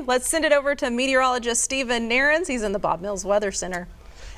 Let's send it over to meteorologist Stephen Nehrenz. He's in the Bob Mills Weather Center.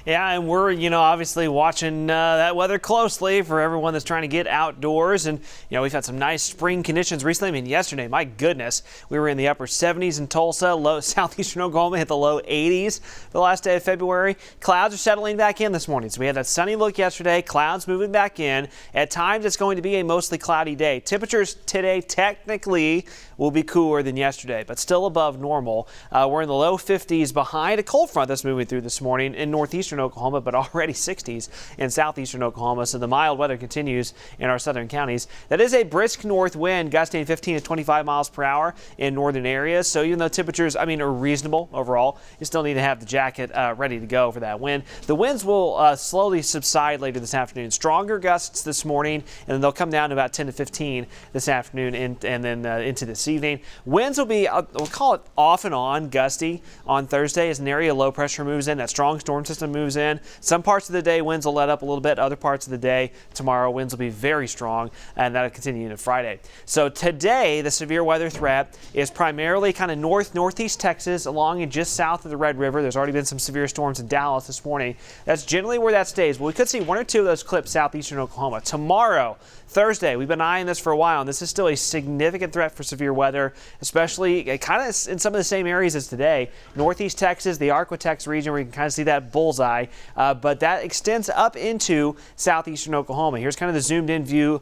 Yeah, and we're, obviously watching that weather closely for everyone that's trying to get outdoors. And, we've had some nice spring conditions recently. I mean, yesterday, my goodness, we were in the upper 70s in Tulsa. Southeastern Oklahoma hit the low 80s the last day of February. Clouds are settling back in this morning. So we had that sunny look yesterday, clouds moving back in. At times, it's going to be a mostly cloudy day. Temperatures today technically will be cooler than yesterday, but still above normal. We're in the low 50s behind a cold front that's moving through this morning in northeastern Oklahoma, but already 60s in southeastern Oklahoma. So the mild weather continues in our southern counties. That is a brisk north wind gusting 15 to 25 miles per hour in northern areas. So even though temperatures, are reasonable overall, you still need to have the jacket ready to go for that wind. The winds will slowly subside later this afternoon. Stronger gusts this morning, and then they'll come down to about 10 to 15 this afternoon and then into this evening. Winds will be, we'll call it off and on gusty on Thursday as an area of low pressure moves in. That strong storm system moves in. Some parts of the day winds will let up a little bit. Other parts of the day tomorrow winds will be very strong, and that'll continue into Friday. So today the severe weather threat is primarily kind of northeast Texas along and just south of the Red River. There's already been some severe storms in Dallas this morning. That's generally where that stays. But we could see one or two of those clips southeastern Oklahoma. Tomorrow, Thursday, we've been eyeing this for a while, and this is still a significant threat for severe weather, especially kind of in some of the same areas as today. Northeast Texas, the Arquitects region, where you can kind of see that bullseye, but that extends up into southeastern Oklahoma. Here's kind of the zoomed in view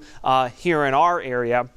here in our area.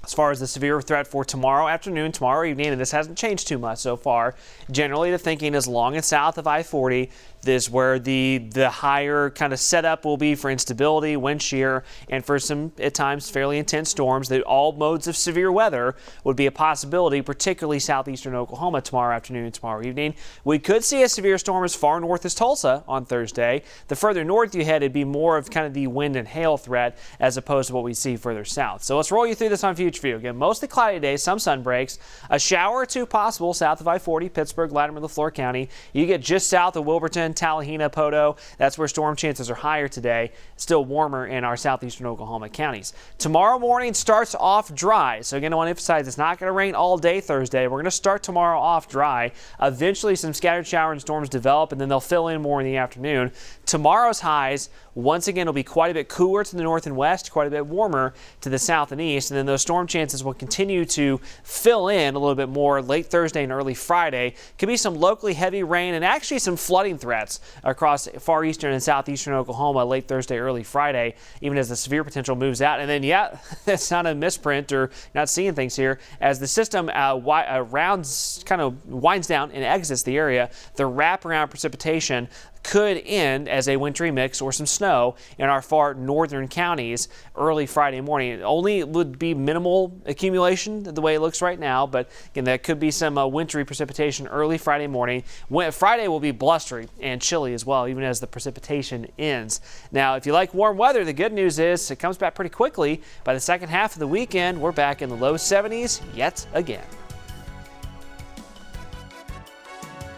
As far as the severe threat for tomorrow afternoon, tomorrow evening, and this hasn't changed too much so far, generally the thinking is long and south of I-40 is where the higher kind of setup will be for instability, wind shear, and for some, at times, fairly intense storms. That all modes of severe weather would be a possibility, particularly southeastern Oklahoma tomorrow afternoon and tomorrow evening. We could see a severe storm as far north as Tulsa on Thursday. The further north you head, it'd be more of kind of the wind and hail threat as opposed to what we see further south. So let's roll you through this on Future View. Again, mostly cloudy days, some sun breaks, a shower or two possible south of I-40, Pittsburgh, Latimer, LaFleur County. You get just south of Wilburton, Tallahena, Poto. That's where storm chances are higher today. Still warmer in our southeastern Oklahoma counties. Tomorrow morning starts off dry. So again, I want to emphasize it's not going to rain all day Thursday. We're going to start tomorrow off dry. Eventually some scattered showers and storms develop, and then they'll fill in more in the afternoon. Tomorrow's highs, once again, will be quite a bit cooler to the north and west, quite a bit warmer to the south and east. And then those storm chances will continue to fill in a little bit more late Thursday and early Friday. Could be some locally heavy rain and actually some flooding threats across far eastern and southeastern Oklahoma late Thursday, early Friday, even as the severe potential moves out. And then, yeah, that's not a misprint or not seeing things here. As the system kind of winds down and exits the area, the wraparound precipitation could end as a wintry mix or some snow in our far northern counties early Friday morning. It only would be minimal accumulation the way it looks right now, but again, that could be some wintry precipitation early Friday morning. Friday will be blustery and chilly as well, even as the precipitation ends. Now, if you like warm weather, the good news is it comes back pretty quickly. By the second half of the weekend, we're back in the low 70s yet again.